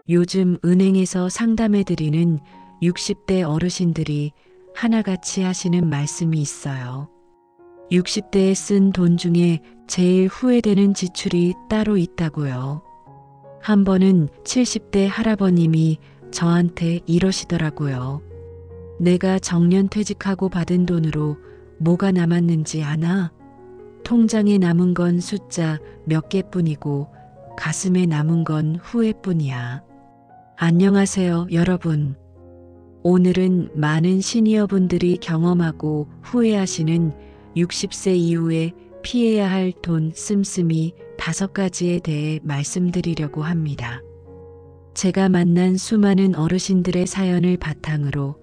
요즘 은행에서 상담해드리는 60대 어르신들이 하나같이 하시는 말씀이 있어요. 60대에 쓴 돈 중에 제일 후회되는 지출이 따로 있다고요. 한 번은 70대 할아버님이 저한테 이러시더라고요. 내가 정년퇴직하고 받은 돈으로 뭐가 남았는지 아나? 통장에 남은 건 숫자 몇 개뿐이고 가슴에 남은 건 후회뿐이야. 안녕하세요, 여러분. 오늘은 많은 시니어분들이 경험하고 후회하시는 60세 이후에 피해야 할 돈 씀씀이 5가지에 대해 말씀드리려고 합니다. 제가 만난 수많은 어르신들의 사연을 바탕으로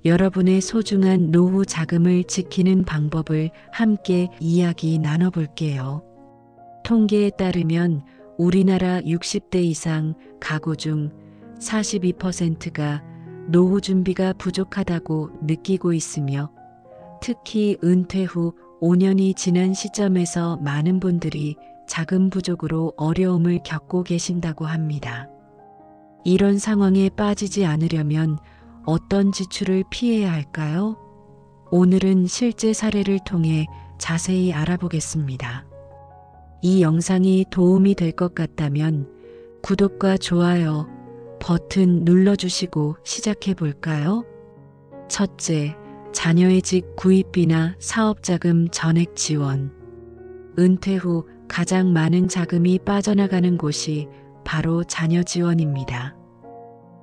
여러분의 소중한 노후 자금을 지키는 방법을 함께 이야기 나눠볼게요. 통계에 따르면 우리나라 60대 이상 가구 중 42%가 노후 준비가 부족하다고 느끼고 있으며 특히 은퇴 후 5년이 지난 시점에서 많은 분들이 자금 부족으로 어려움을 겪고 계신다고 합니다. 이런 상황에 빠지지 않으려면 어떤 지출을 피해야 할까요? 오늘은 실제 사례를 통해 자세히 알아보겠습니다. 이 영상이 도움이 될 것 같다면 구독과 좋아요 버튼 눌러주시고 시작해 볼까요? 첫째, 자녀의 집 구입비나 사업자금 전액 지원. 은퇴 후 가장 많은 자금이 빠져나가는 곳이 바로 자녀 지원입니다.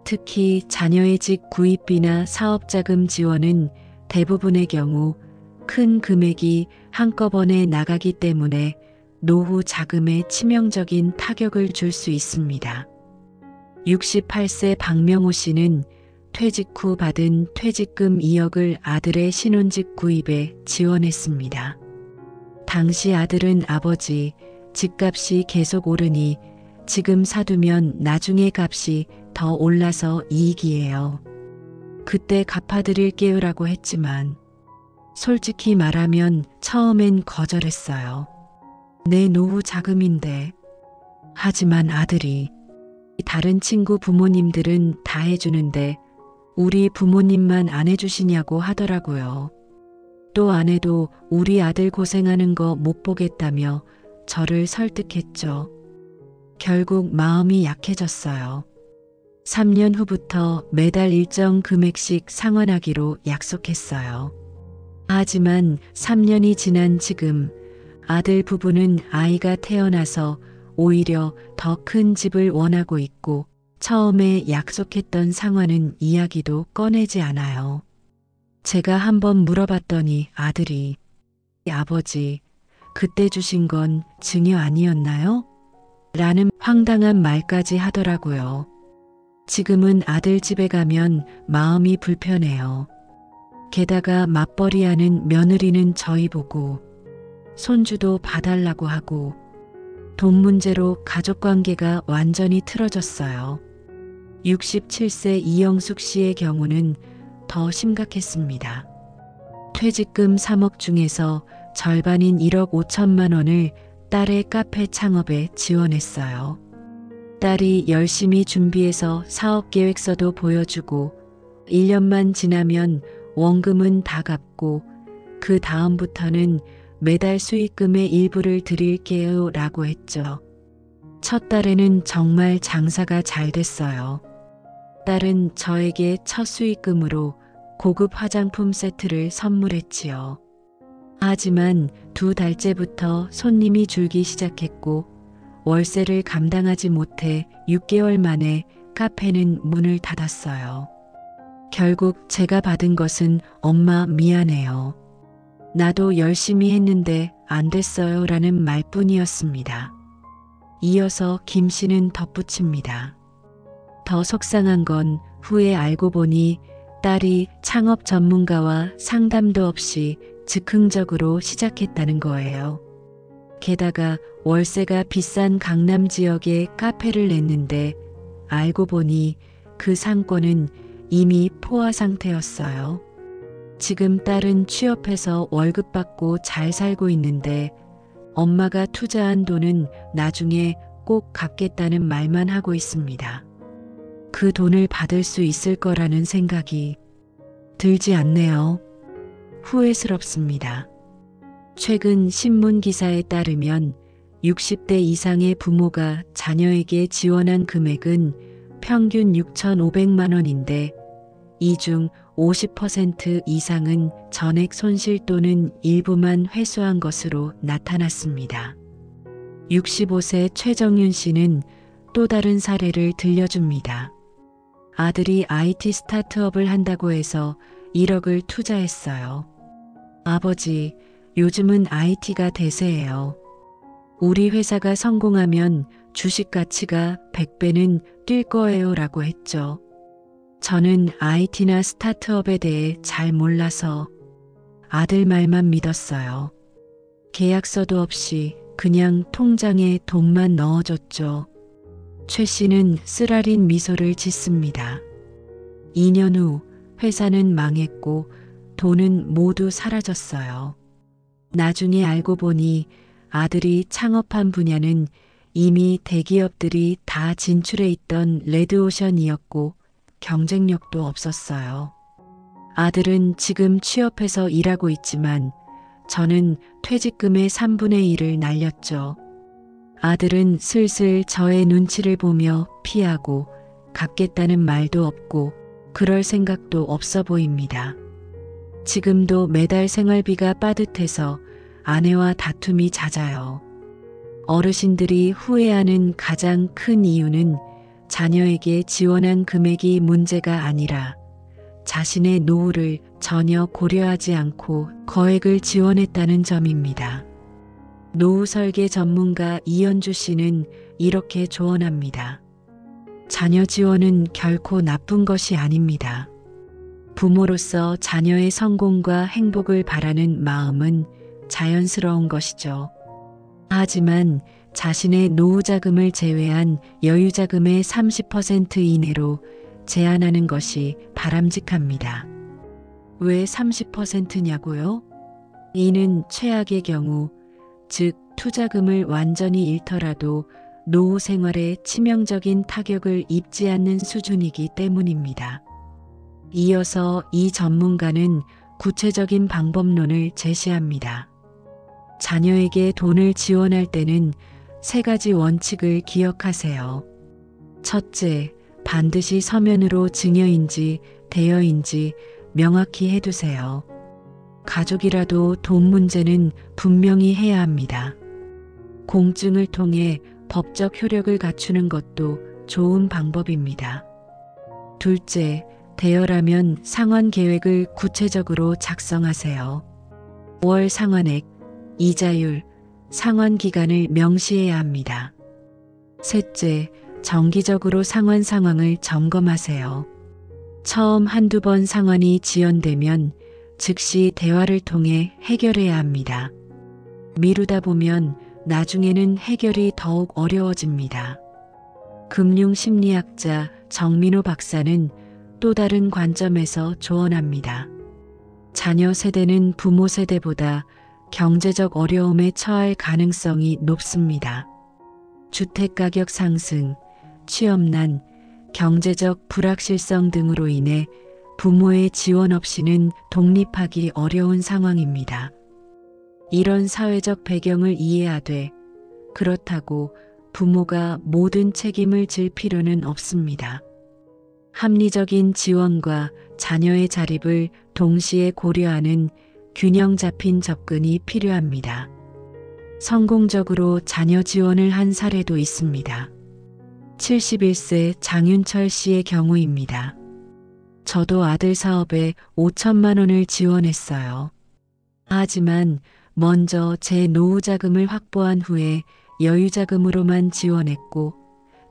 특히 자녀의 집 구입비나 사업자금 지원은 대부분의 경우 큰 금액이 한꺼번에 나가기 때문에 노후 자금에 치명적인 타격을 줄 수 있습니다. 68세 박명호 씨는 퇴직 후 받은 퇴직금 2억을 아들의 신혼집 구입에 지원했습니다. 당시 아들은 아버지, 집값이 계속 오르니 지금 사두면 나중에 값이 더 올라서 이익이에요. 그때 갚아드릴게요라고 했지만 솔직히 말하면 처음엔 거절했어요. 내 노후 자금인데. 하지만 아들이 다른 친구 부모님들은 다 해주는데 우리 부모님만 안 해주시냐고 하더라고요. 또 아내도 우리 아들 고생하는 거 못 보겠다며 저를 설득했죠. 결국 마음이 약해졌어요. 3년 후부터 매달 일정 금액씩 상환하기로 약속했어요. 하지만 3년이 지난 지금 아들 부부는 아이가 태어나서 오히려 더 큰 집을 원하고 있고 처음에 약속했던 상환은 이야기도 꺼내지 않아요. 제가 한번 물어봤더니 아들이 아버지, 그때 주신 건 증여 아니었나요? 라는 황당한 말까지 하더라고요. 지금은 아들 집에 가면 마음이 불편해요. 게다가 맞벌이하는 며느리는 저희 보고 손주도 봐달라고 하고 돈 문제로 가족관계가 완전히 틀어졌어요. 67세 이영숙 씨의 경우는 더 심각했습니다. 퇴직금 3억 중에서 절반인 1억 5천만 원을 딸의 카페 창업에 지원했어요. 딸이 열심히 준비해서 사업 계획서도 보여주고 1년만 지나면 원금은 다 갚고 그 다음부터는 매달 수익금의 일부를 드릴게요 라고 했죠. 첫 달에는 정말 장사가 잘 됐어요. 딸은 저에게 첫 수익금으로 고급 화장품 세트를 선물했지요. 하지만 2달째부터 손님이 줄기 시작했고 월세를 감당하지 못해 6개월 만에 카페는 문을 닫았어요. 결국 제가 받은 것은 엄마 미안해요. 나도 열심히 했는데 안 됐어요 라는 말뿐이었습니다. 이어서 김 씨는 덧붙입니다. 더 속상한 건 후에 알고 보니 딸이 창업 전문가와 상담도 없이 즉흥적으로 시작했다는 거예요. 게다가 월세가 비싼 강남 지역에 카페를 냈는데 알고 보니 그 상권은 이미 포화 상태였어요. 지금 딸은 취업해서 월급 받고 잘 살고 있는데 엄마가 투자한 돈은 나중에 꼭 갚겠다는 말만 하고 있습니다. 그 돈을 받을 수 있을 거라는 생각이 들지 않네요. 후회스럽습니다. 최근 신문 기사에 따르면 60대 이상의 부모가 자녀에게 지원한 금액은 평균 6,500만 원인데 이 중 50% 이상은 전액 손실 또는 일부만 회수한 것으로 나타났습니다. 65세 최정윤 씨는 또 다른 사례를 들려줍니다. 아들이 IT 스타트업을 한다고 해서 1억을 투자했어요. 아버지, 요즘은 IT가 대세예요. 우리 회사가 성공하면 주식 가치가 100배는 뛸 거예요 라고 했죠. 저는 IT나 스타트업에 대해 잘 몰라서 아들 말만 믿었어요. 계약서도 없이 그냥 통장에 돈만 넣어줬죠. 최 씨는 쓰라린 미소를 짓습니다. 2년 후 회사는 망했고 돈은 모두 사라졌어요. 나중에 알고 보니 아들이 창업한 분야는 이미 대기업들이 다 진출해 있던 레드오션이었고 경쟁력도 없었어요. 아들은 지금 취업해서 일하고 있지만 저는 퇴직금의 3분의 1을 날렸죠. 아들은 슬슬 저의 눈치를 보며 피하고 갚겠다는 말도 없고 그럴 생각도 없어 보입니다. 지금도 매달 생활비가 빠듯해서 아내와 다툼이 잦아요. 어르신들이 후회하는 가장 큰 이유는 자녀에게 지원한 금액이 문제가 아니라 자신의 노후를 전혀 고려하지 않고 거액을 지원했다는 점입니다. 노후 설계 전문가 이현주 씨는 이렇게 조언합니다. 자녀 지원은 결코 나쁜 것이 아닙니다. 부모로서 자녀의 성공과 행복을 바라는 마음은 자연스러운 것이죠. 하지만 자신의 노후 자금을 제외한 여유 자금의 30% 이내로 제한하는 것이 바람직합니다. 왜 30%냐고요? 이는 최악의 경우, 즉 투자금을 완전히 잃더라도 노후 생활에 치명적인 타격을 입지 않는 수준이기 때문입니다. 이어서 이 전문가는 구체적인 방법론을 제시합니다. 자녀에게 돈을 지원할 때는 3가지 원칙을 기억하세요. 첫째, 반드시 서면으로 증여인지 대여인지 명확히 해두세요. 가족이라도 돈 문제는 분명히 해야 합니다. 공증을 통해 법적 효력을 갖추는 것도 좋은 방법입니다. 둘째, 대여라면 상환 계획을 구체적으로 작성하세요. 월 상환액, 이자율, 상환 기간을 명시해야 합니다. 셋째, 정기적으로 상환 상황을 점검하세요. 처음 한두 번 상환이 지연되면 즉시 대화를 통해 해결해야 합니다. 미루다 보면 나중에는 해결이 더욱 어려워집니다. 금융심리학자 정민호 박사는 또 다른 관점에서 조언합니다. 자녀 세대는 부모 세대보다 경제적 어려움에 처할 가능성이 높습니다. 주택가격 상승, 취업난, 경제적 불확실성 등으로 인해 부모의 지원 없이는 독립하기 어려운 상황입니다. 이런 사회적 배경을 이해하되 그렇다고 부모가 모든 책임을 질 필요는 없습니다. 합리적인 지원과 자녀의 자립을 동시에 고려하는 균형 잡힌 접근이 필요합니다. 성공적으로 자녀 지원을 한 사례도 있습니다. 71세 장윤철 씨의 경우입니다. 저도 아들 사업에 5천만 원을 지원했어요. 하지만 먼저 제 노후 자금을 확보한 후에 여유 자금으로만 지원했고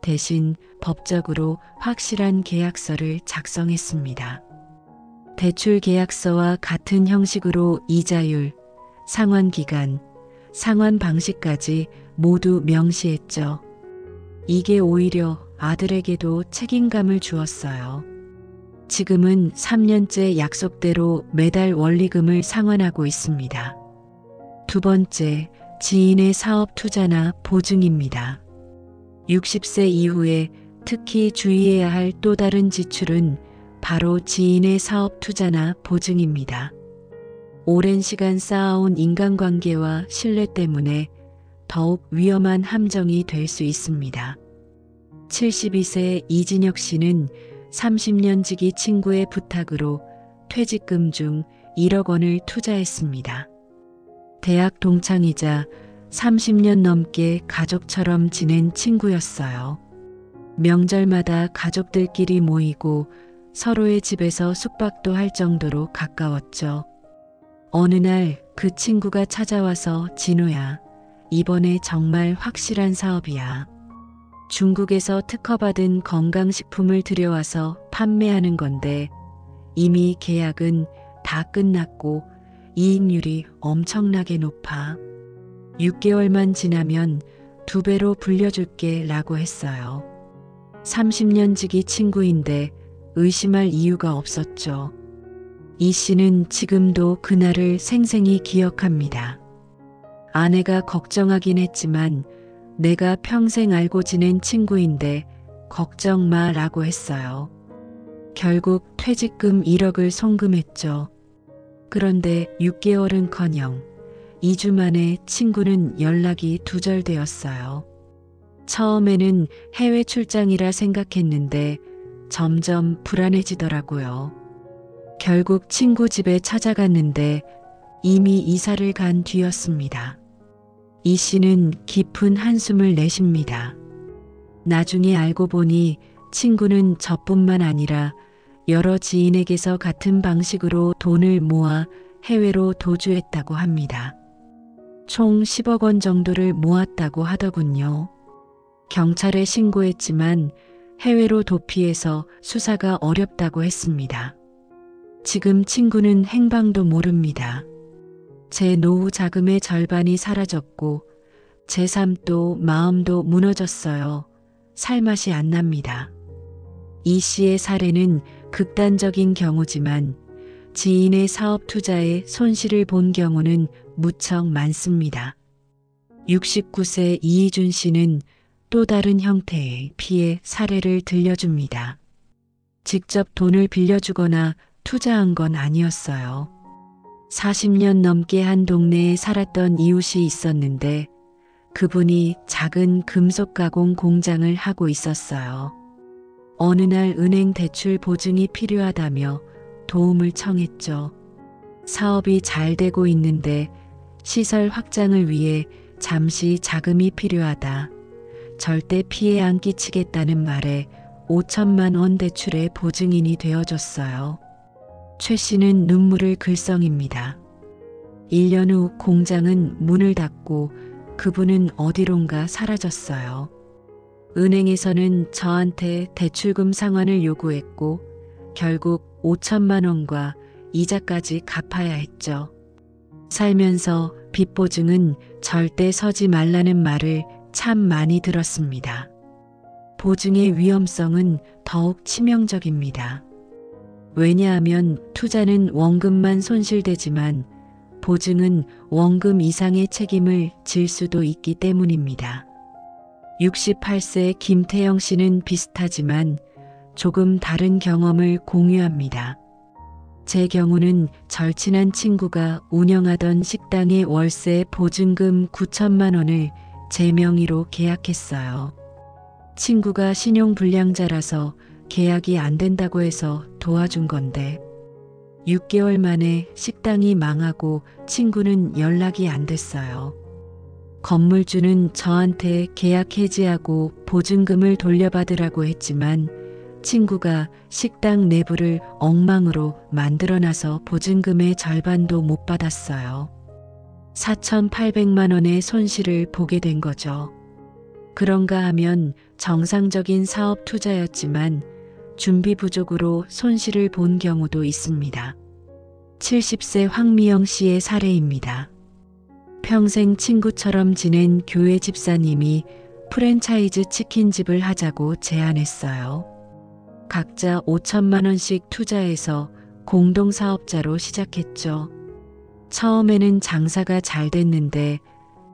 대신 법적으로 확실한 계약서를 작성했습니다. 대출 계약서와 같은 형식으로 이자율, 상환 기간, 상환 방식까지 모두 명시했죠. 이게 오히려 아들에게도 책임감을 주었어요. 지금은 3년째 약속대로 매달 원리금을 상환하고 있습니다. 두 번째, 지인의 사업 투자나 보증입니다. 60세 이후에 특히 주의해야 할 또 다른 지출은 바로 지인의 사업 투자나 보증입니다. 오랜 시간 쌓아온 인간관계와 신뢰 때문에 더욱 위험한 함정이 될 수 있습니다. 72세 이진혁 씨는 30년 지기 친구의 부탁으로 퇴직금 중 1억 원을 투자했습니다. 대학 동창이자 30년 넘게 가족처럼 지낸 친구였어요. 명절마다 가족들끼리 모이고 서로의 집에서 숙박도 할 정도로 가까웠죠. 어느 날 그 친구가 찾아와서 진호야, 이번에 정말 확실한 사업이야. 중국에서 특허받은 건강식품을 들여와서 판매하는 건데 이미 계약은 다 끝났고 이익률이 엄청나게 높아. 6개월만 지나면 2배로 불려줄게 라고 했어요. 30년 지기 친구인데 의심할 이유가 없었죠. 이 씨는 지금도 그날을 생생히 기억합니다. 아내가 걱정하긴 했지만 내가 평생 알고 지낸 친구인데 걱정 마 라고 했어요. 결국 퇴직금 1억을 송금했죠. 그런데 6개월은커녕 2주 만에 친구는 연락이 두절되었어요. 처음에는 해외 출장이라 생각했는데 점점 불안해지더라고요. 결국 친구 집에 찾아갔는데 이미 이사를 간 뒤였습니다. 이 씨는 깊은 한숨을 내쉽니다. 나중에 알고 보니 친구는 저뿐만 아니라 여러 지인에게서 같은 방식으로 돈을 모아 해외로 도주했다고 합니다. 총 10억 원 정도를 모았다고 하더군요. 경찰에 신고했지만 해외로 도피해서 수사가 어렵다고 했습니다. 지금 친구는 행방도 모릅니다. 제 노후 자금의 절반이 사라졌고 제 삶도 마음도 무너졌어요. 살맛이 안 납니다. 이 씨의 사례는 극단적인 경우지만 지인의 사업 투자에 손실을 본 경우는 무척 많습니다. 69세 이희준 씨는 또 다른 형태의 피해 사례를 들려줍니다. 직접 돈을 빌려주거나 투자한 건 아니었어요. 40년 넘게 한 동네에 살았던 이웃이 있었는데 그분이 작은 금속 가공 공장을 하고 있었어요. 어느 날 은행 대출 보증이 필요하다며 도움을 청했죠. 사업이 잘 되고 있는데 시설 확장을 위해 잠시 자금이 필요하다. 절대 피해 안 끼치겠다는 말에 5천만 원 대출의 보증인이 되어줬어요. 최 씨는 눈물을 글썽입니다. 1년 후 공장은 문을 닫고 그분은 어디론가 사라졌어요. 은행에서는 저한테 대출금 상환을 요구했고 결국 5천만 원과 이자까지 갚아야 했죠. 살면서 빚 보증은 절대 서지 말라는 말을 참 많이 들었습니다. 보증의 위험성은 더욱 치명적입니다. 왜냐하면 투자는 원금만 손실되지만 보증은 원금 이상의 책임을 질 수도 있기 때문입니다. 68세 김태영 씨는 비슷하지만 조금 다른 경험을 공유합니다. 제 경우는 절친한 친구가 운영하던 식당의 월세 보증금 9천만 원을 제 명의로 계약했어요. 친구가 신용불량자라서 계약이 안 된다고 해서 도와준 건데 6개월 만에 식당이 망하고 친구는 연락이 안 됐어요. 건물주는 저한테 계약 해지하고 보증금을 돌려받으라고 했지만 친구가 식당 내부를 엉망으로 만들어놔서 보증금의 절반도 못 받았어요. 4,800만 원의 손실을 보게 된 거죠. 그런가 하면 정상적인 사업 투자였지만 준비 부족으로 손실을 본 경우도 있습니다. 70세 황미영 씨의 사례입니다. 평생 친구처럼 지낸 교회 집사님이 프랜차이즈 치킨집을 하자고 제안했어요. 각자 5천만 원씩 투자해서 공동사업자로 시작했죠. 처음에는 장사가 잘 됐는데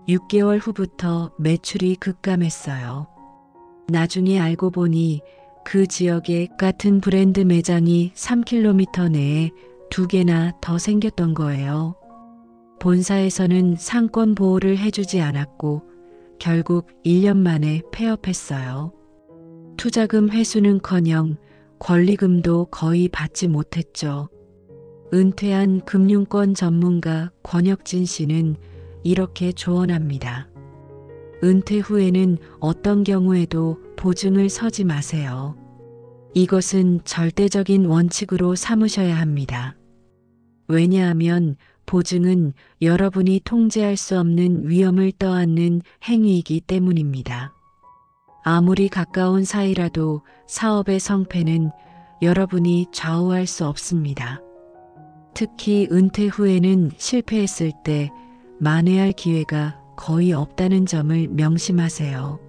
6개월 후부터 매출이 급감했어요. 나중에 알고 보니 그 지역에 같은 브랜드 매장이 3km 내에 2개나 더 생겼던 거예요. 본사에서는 상권 보호를 해주지 않았고 결국 1년 만에 폐업했어요. 투자금 회수는커녕 권리금도 거의 받지 못했죠. 은퇴한 금융권 전문가 권혁진 씨는 이렇게 조언합니다. 은퇴 후에는 어떤 경우에도 보증을 서지 마세요. 이것은 절대적인 원칙으로 삼으셔야 합니다. 왜냐하면 보증은 여러분이 통제할 수 없는 위험을 떠안는 행위이기 때문입니다. 아무리 가까운 사이라도 사업의 성패는 여러분이 좌우할 수 없습니다. 특히 은퇴 후에는 실패했을 때 만회할 기회가 거의 없다는 점을 명심하세요.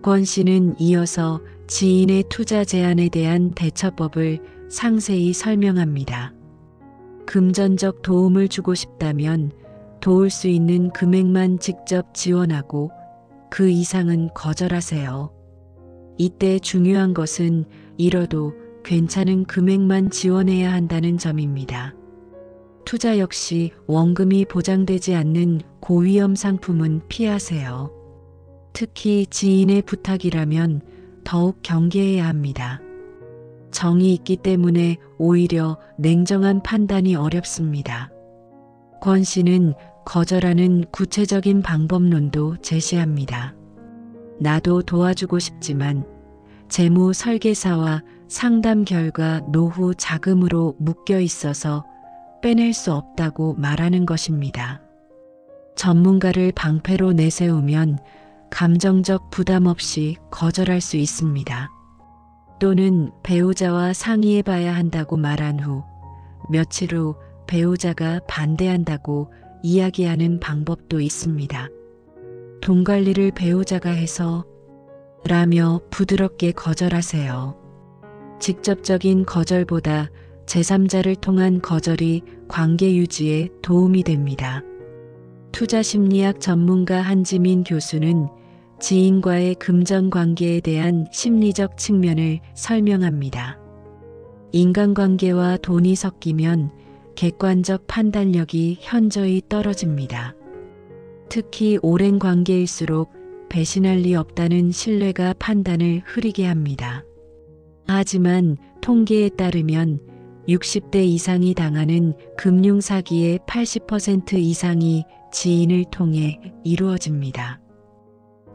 권 씨는 이어서 지인의 투자 제안에 대한 대처법을 상세히 설명합니다. 금전적 도움을 주고 싶다면 도울 수 있는 금액만 직접 지원하고 그 이상은 거절하세요. 이때 중요한 것은 잃어도 괜찮은 금액만 지원해야 한다는 점입니다. 투자 역시 원금이 보장되지 않는 고위험 상품은 피하세요. 특히 지인의 부탁이라면 더욱 경계해야 합니다. 정이 있기 때문에 오히려 냉정한 판단이 어렵습니다. 권 씨는 거절하는 구체적인 방법론도 제시합니다. 나도 도와주고 싶지만 재무 설계사와 상담 결과 노후 자금으로 묶여 있어서 빼낼 수 없다고 말하는 것입니다. 전문가를 방패로 내세우면 감정적 부담 없이 거절할 수 있습니다. 또는 배우자와 상의해 봐야 한다고 말한 후 며칠 후 배우자가 반대한다고 이야기하는 방법도 있습니다. 돈 관리를 배우자가 해서 라며 부드럽게 거절하세요. 직접적인 거절보다 제3자를 통한 거절이 관계 유지에 도움이 됩니다. 투자심리학 전문가 한지민 교수는 지인과의 금전 관계에 대한 심리적 측면을 설명합니다. 인간관계와 돈이 섞이면 객관적 판단력이 현저히 떨어집니다. 특히 오랜 관계일수록 배신할 리 없다는 신뢰가 판단을 흐리게 합니다. 하지만 통계에 따르면 60대 이상이 당하는 금융사기의 80% 이상이 지인을 통해 이루어집니다.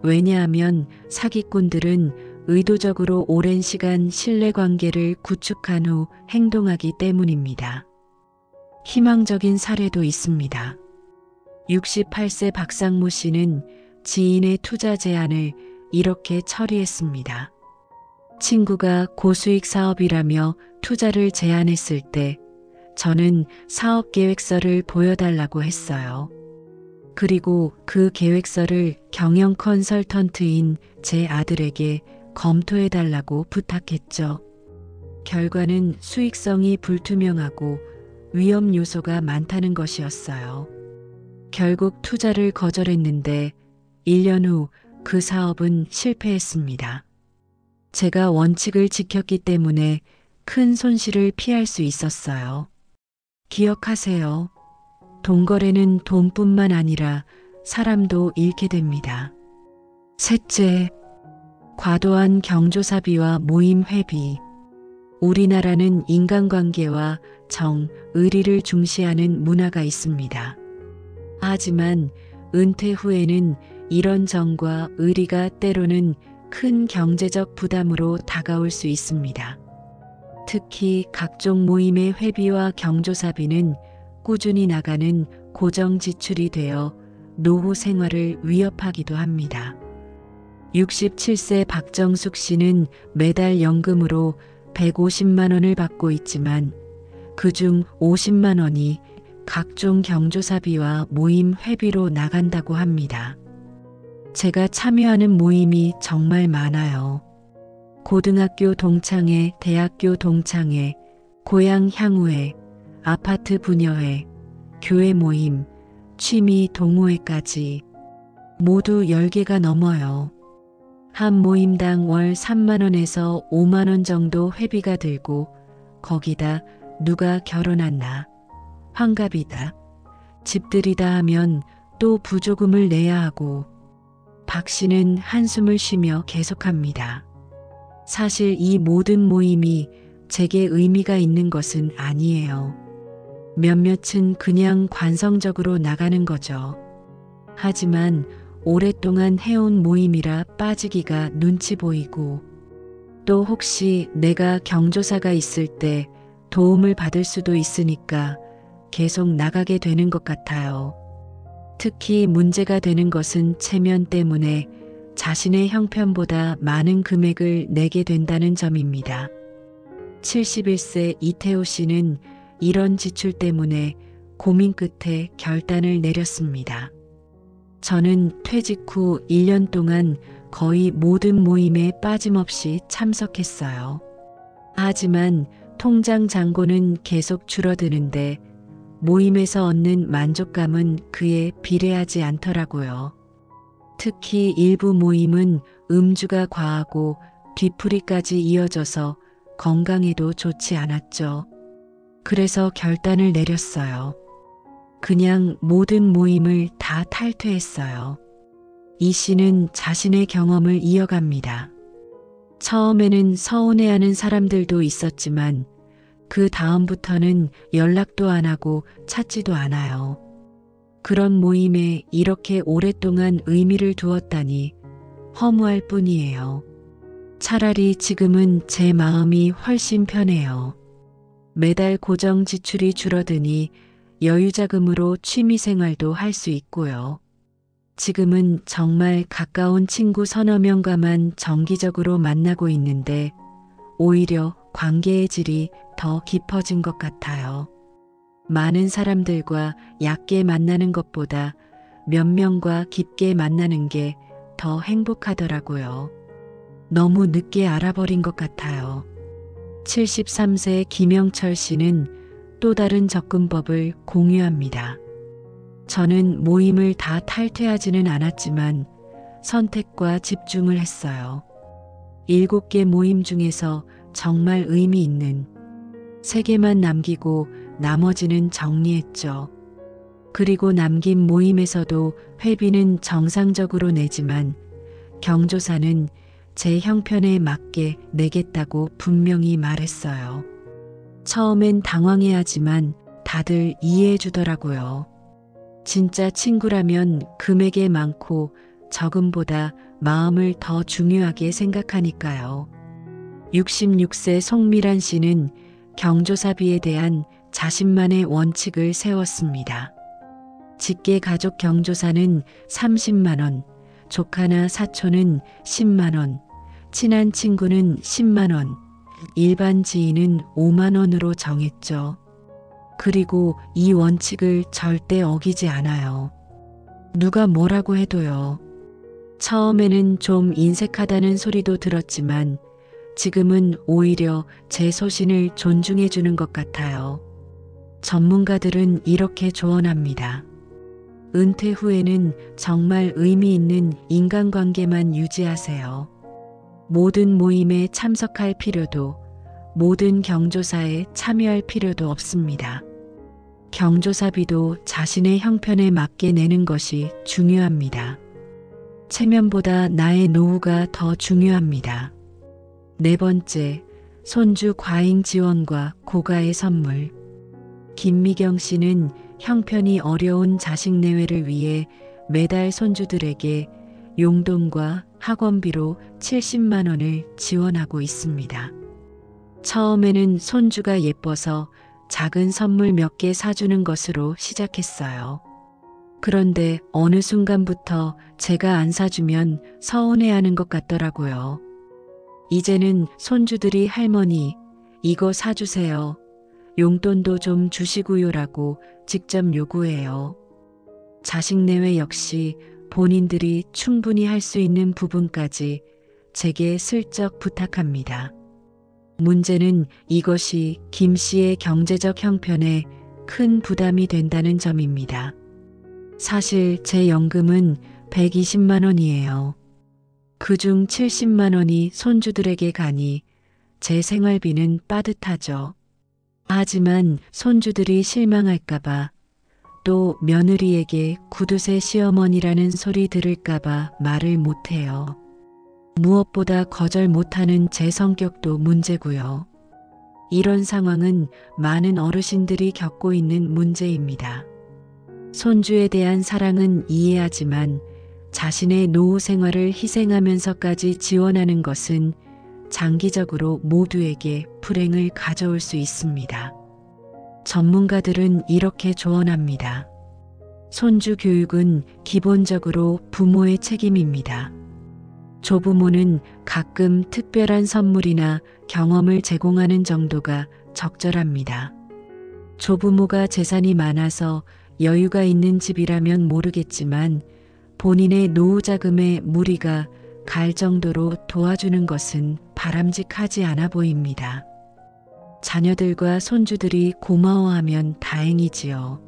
왜냐하면 사기꾼들은 의도적으로 오랜 시간 신뢰관계를 구축한 후 행동하기 때문입니다. 희망적인 사례도 있습니다. 68세 박상무 씨는 지인의 투자 제안을 이렇게 처리했습니다. 친구가 고수익 사업이라며 투자를 제안했을 때 저는 사업 계획서를 보여달라고 했어요. 그리고 그 계획서를 경영 컨설턴트인 제 아들에게 검토해달라고 부탁했죠. 결과는 수익성이 불투명하고 위험 요소가 많다는 것이었어요. 결국 투자를 거절했는데 1년 후 그 사업은 실패했습니다. 제가 원칙을 지켰기 때문에 큰 손실을 피할 수 있었어요. 기억하세요. 돈거래는 돈뿐만 아니라 사람도 잃게 됩니다. 셋째, 과도한 경조사비와 모임 회비. 우리나라는 인간관계와 정, 의리를 중시하는 문화가 있습니다. 하지만 은퇴 후에는 이런 정과 의리가 때로는 큰 경제적 부담으로 다가올 수 있습니다. 특히 각종 모임의 회비와 경조사비는 꾸준히 나가는 고정 지출이 되어 노후 생활을 위협하기도 합니다. 67세 박정숙 씨는 매달 연금으로 150만 원을 받고 있지만 그중 50만 원이 각종 경조사비와 모임 회비로 나간다고 합니다. 제가 참여하는 모임이 정말 많아요. 고등학교 동창회, 대학교 동창회, 고향 향후회, 아파트 분여회, 교회 모임, 취미 동호회까지 모두 10개가 넘어요. 한 모임당 월 3만 원에서 5만 원 정도 회비가 들고 거기다 누가 결혼한나, 환갑이다, 집들이다 하면 또 부조금을 내야 하고 박 씨는 한숨을 쉬며 계속합니다. 사실 이 모든 모임이 제게 의미가 있는 것은 아니에요. 몇몇은 그냥 관성적으로 나가는 거죠. 하지만 오랫동안 해온 모임이라 빠지기가 눈치 보이고 또 혹시 내가 경조사가 있을 때 도움을 받을 수도 있으니까 계속 나가게 되는 것 같아요. 특히 문제가 되는 것은 체면 때문에 자신의 형편보다 많은 금액을 내게 된다는 점입니다. 71세 이태호 씨는 이런 지출 때문에 고민 끝에 결단을 내렸습니다. 저는 퇴직 후 1년 동안 거의 모든 모임에 빠짐없이 참석했어요. 하지만 통장 잔고는 계속 줄어드는데 모임에서 얻는 만족감은 그에 비례하지 않더라고요. 특히 일부 모임은 음주가 과하고 뒤풀이까지 이어져서 건강에도 좋지 않았죠. 그래서 결단을 내렸어요. 그냥 모든 모임을 다 탈퇴했어요. 이 씨는 자신의 경험을 이어갑니다. 처음에는 서운해하는 사람들도 있었지만 그 다음부터는 연락도 안 하고 찾지도 않아요. 그런 모임에 이렇게 오랫동안 의미를 두었다니 허무할 뿐이에요. 차라리 지금은 제 마음이 훨씬 편해요. 매달 고정 지출이 줄어드니 여유자금으로 취미생활도 할 수 있고요. 지금은 정말 가까운 친구 서너 명과만 정기적으로 만나고 있는데 오히려 관계의 질이 더 깊어진 것 같아요. 많은 사람들과 얕게 만나는 것보다 몇 명과 깊게 만나는 게 더 행복하더라고요. 너무 늦게 알아버린 것 같아요. 73세 김영철 씨는 또 다른 접근법을 공유합니다. 저는 모임을 다 탈퇴하지는 않았지만 선택과 집중을 했어요. 7개 모임 중에서 정말 의미 있는 3개만 남기고 나머지는 정리했죠. 그리고 남긴 모임에서도 회비는 정상적으로 내지만 경조사는 제 형편에 맞게 내겠다고 분명히 말했어요. 처음엔 당황해하지만 다들 이해해 주더라고요. 진짜 친구라면 금액에 많고 적음보다 마음을 더 중요하게 생각하니까요. 66세 송미란 씨는 경조사비에 대한 자신만의 원칙을 세웠습니다. 직계 가족 경조사는 30만 원, 조카나 사촌은 10만 원, 친한 친구는 10만 원, 일반 지인은 5만 원으로 정했죠. 그리고 이 원칙을 절대 어기지 않아요. 누가 뭐라고 해도요. 처음에는 좀 인색하다는 소리도 들었지만 지금은 오히려 제 소신을 존중해 주는 것 같아요. 전문가들은 이렇게 조언합니다. 은퇴 후에는 정말 의미 있는 인간관계만 유지하세요. 모든 모임에 참석할 필요도, 모든 경조사에 참여할 필요도 없습니다. 경조사비도 자신의 형편에 맞게 내는 것이 중요합니다. 체면보다 나의 노후가 더 중요합니다. 4번째, 손주 과잉 지원과 고가의 선물. 김미경 씨는 형편이 어려운 자식 내외를 위해 매달 손주들에게 용돈과 학원비로 70만 원을 지원하고 있습니다. 처음에는 손주가 예뻐서 작은 선물 몇 개 사주는 것으로 시작했어요. 그런데 어느 순간부터 제가 안 사주면 서운해하는 것 같더라고요. 이제는 손주들이 할머니, 이거 사주세요. 용돈도 좀 주시고요라고 직접 요구해요. 자식 내외 역시 본인들이 충분히 할 수 있는 부분까지 제게 슬쩍 부탁합니다. 문제는 이것이 김 씨의 경제적 형편에 큰 부담이 된다는 점입니다. 사실 제 연금은 120만 원이에요. 그중 70만 원이 손주들에게 가니 제 생활비는 빠듯하죠. 하지만 손주들이 실망할까봐 또 며느리에게 구두쇠 시어머니라는 소리 들을까봐 말을 못해요. 무엇보다 거절 못하는 제 성격도 문제고요. 이런 상황은 많은 어르신들이 겪고 있는 문제입니다. 손주에 대한 사랑은 이해하지만 자신의 노후 생활을 희생하면서까지 지원하는 것은 장기적으로 모두에게 불행을 가져올 수 있습니다. 전문가들은 이렇게 조언합니다. 손주 교육은 기본적으로 부모의 책임입니다. 조부모는 가끔 특별한 선물이나 경험을 제공하는 정도가 적절합니다. 조부모가 재산이 많아서 여유가 있는 집이라면 모르겠지만 본인의 노후 자금에 무리가 갈 정도로 도와주는 것은 바람직하지 않아 보입니다. 자녀들과 손주들이 고마워하면 다행이지요.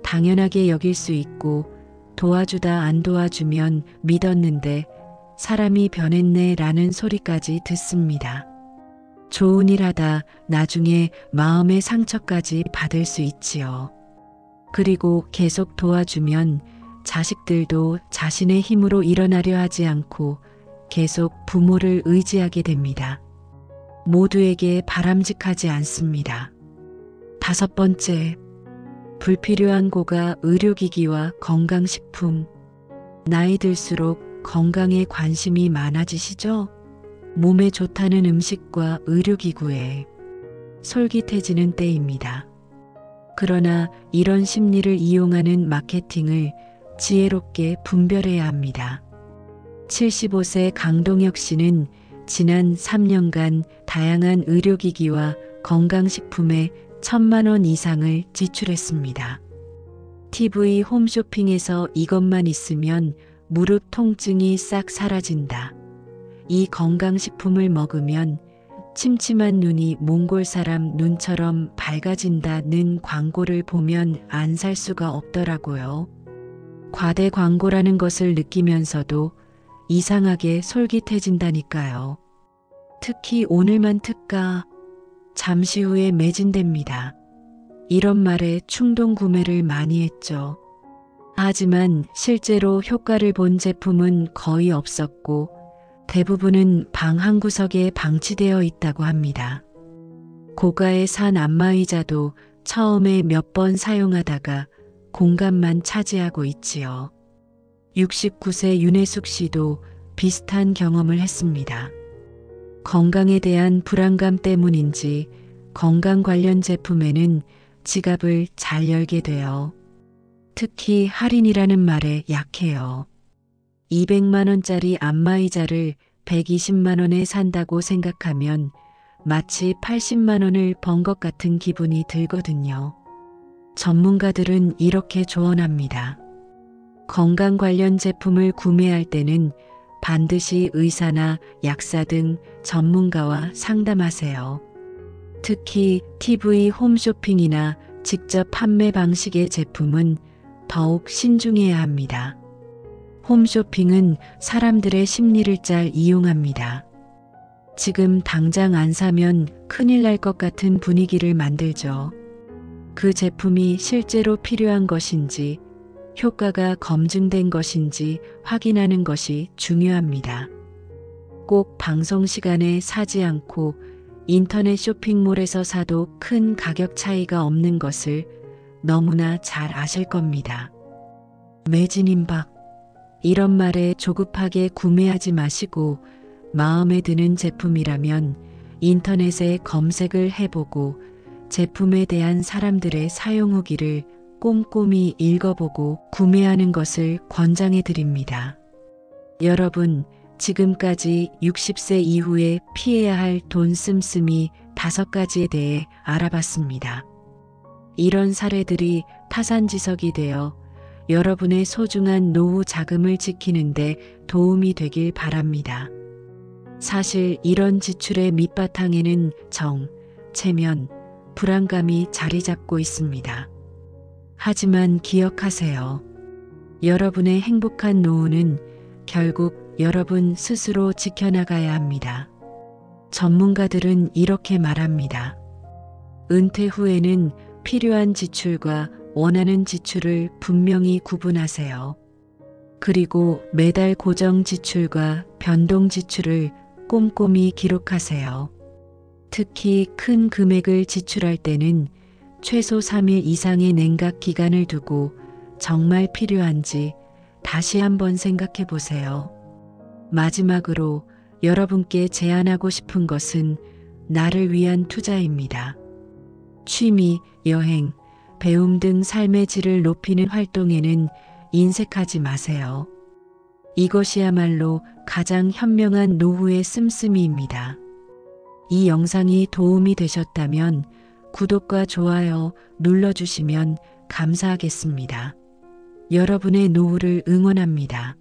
당연하게 여길 수 있고 도와주다 안 도와주면 믿었는데 사람이 변했네 라는 소리까지 듣습니다. 좋은 일 하다 나중에 마음의 상처까지 받을 수 있지요. 그리고 계속 도와주면 자식들도 자신의 힘으로 일어나려 하지 않고 계속 부모를 의지하게 됩니다. 모두에게 바람직하지 않습니다. 5번째, 불필요한 고가 의료기기와 건강식품. 나이 들수록 건강에 관심이 많아지시죠? 몸에 좋다는 음식과 의료기구에 솔깃해지는 때입니다. 그러나 이런 심리를 이용하는 마케팅을 지혜롭게 분별해야 합니다. 75세 강동혁 씨는 지난 3년간 다양한 의료기기와 건강식품에 1,000만 원 이상을 지출했습니다. TV 홈쇼핑에서 이것만 있으면 무릎 통증이 싹 사라진다. 이 건강식품을 먹으면 침침한 눈이 몽골 사람 눈처럼 밝아진다는 광고를 보면 안 살 수가 없더라고요. 과대 광고라는 것을 느끼면서도 이상하게 솔깃해진다니까요. 특히 오늘만 특가, 잠시 후에 매진됩니다. 이런 말에 충동 구매를 많이 했죠. 하지만 실제로 효과를 본 제품은 거의 없었고 대부분은 방 한 구석에 방치되어 있다고 합니다. 고가의 산 안마의자도 처음에 몇 번 사용하다가 공간만 차지하고 있지요. 69세 윤혜숙 씨도 비슷한 경험을 했습니다. 건강에 대한 불안감 때문인지 건강 관련 제품에는 지갑을 잘 열게 돼요. 특히 할인이라는 말에 약해요. 200만 원짜리 안마의자를 120만 원에 산다고 생각하면 마치 80만 원을 번 것 같은 기분이 들거든요. 전문가들은 이렇게 조언합니다. 건강 관련 제품을 구매할 때는 반드시 의사나 약사 등 전문가와 상담하세요. 특히 TV 홈쇼핑이나 직접 판매 방식의 제품은 더욱 신중해야 합니다. 홈쇼핑은 사람들의 심리를 잘 이용합니다. 지금 당장 안 사면 큰일 날 것 같은 분위기를 만들죠. 그 제품이 실제로 필요한 것인지 효과가 검증된 것인지 확인하는 것이 중요합니다. 꼭 방송 시간에 사지 않고 인터넷 쇼핑몰에서 사도 큰 가격 차이가 없는 것을 너무나 잘 아실 겁니다. 매진임박. 이런 말에 조급하게 구매하지 마시고 마음에 드는 제품이라면 인터넷에 검색을 해보고 제품에 대한 사람들의 사용 후기를 꼼꼼히 읽어보고 구매하는 것을 권장해 드립니다. 여러분, 지금까지 60세 이후에 피해야 할 돈 씀씀이 5가지에 대해 알아봤습니다. 이런 사례들이 타산지석이 되어 여러분의 소중한 노후 자금을 지키는데 도움이 되길 바랍니다. 사실 이런 지출의 밑바탕에는 정, 체면, 불안감이 자리 잡고 있습니다. 하지만 기억하세요. 여러분의 행복한 노후는 결국 여러분 스스로 지켜나가야 합니다. 전문가들은 이렇게 말합니다. 은퇴 후에는 필요한 지출과 원하는 지출을 분명히 구분하세요. 그리고 매달 고정 지출과 변동 지출을 꼼꼼히 기록하세요. 특히 큰 금액을 지출할 때는 최소 3일 이상의 냉각 기간을 두고 정말 필요한지 다시 한번 생각해 보세요. 마지막으로 여러분께 제안하고 싶은 것은 나를 위한 투자입니다. 취미, 여행, 배움 등 삶의 질을 높이는 활동에는 인색하지 마세요. 이것이야말로 가장 현명한 노후의 씀씀이입니다. 이 영상이 도움이 되셨다면 구독과 좋아요 눌러주시면 감사하겠습니다. 여러분의 노후를 응원합니다.